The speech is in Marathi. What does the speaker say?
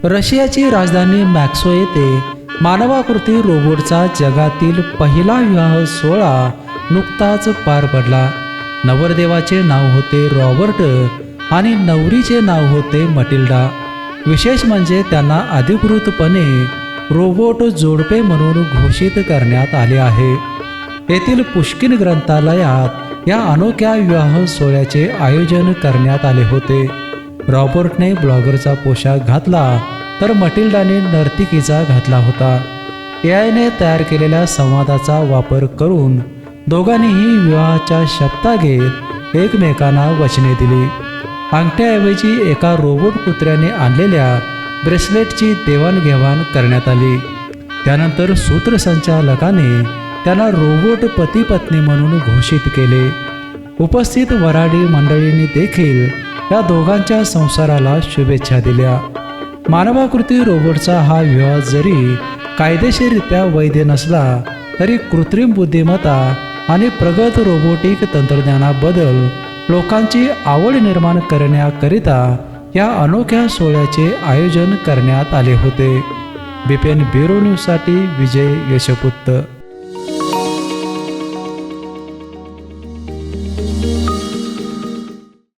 रशियाची राजधानी मॉस्को येथे मानवाकृती रोबोटचा जगातील पहिला विवाह सोहळा नुकताच पार पडला. नवरदेवाचे नाव होते रॉबर्ट आणि नवरीचे नाव होते मटिल्डा. विशेष म्हणजे त्यांना अधिकृतपणे रोबोट जोडपे म्हणून घोषित करण्यात आले आहे. येथील पुष्किन ग्रंथालयात या अनोख्या विवाह सोहळ्याचे आयोजन करण्यात आले होते. रॉबर्टने ब्लॉगरचा पोशाख घातला तर मटिल्डाने नर्तिकीचा घातला होता. एआयने तयार केलेल्या संवादाचा वापर करून दोघांनीही विवाहाच्या शपथा घेत एकमेकांना वचने दिली. अंगठ्याऐवजी एका रोबोट कुत्र्याने आणलेल्या ब्रेसलेटची देवाणघेवाण करण्यात आली. त्यानंतर सूत्रसंचालकाने त्यांना रोबोट पती पत्नी म्हणून घोषित केले. उपस्थित वऱ्हाडी मंडळींनी देखील या दोघांच्या संसाराला शुभेच्छा दिल्या. मानवाकृती रोबोटचा हा विवाह जरी कायदेशीररित्या वैध नसला तरी कृत्रिम बुद्धिमत्ता आणि प्रगत रोबोटिक तंत्रज्ञानाबद्दल लोकांची आवड निर्माण करण्याकरिता या अनोख्या सोहळ्याचे आयोजन करण्यात आले होते. BPN ब्युरो न्यूजसाठी विजय यशपुत्र.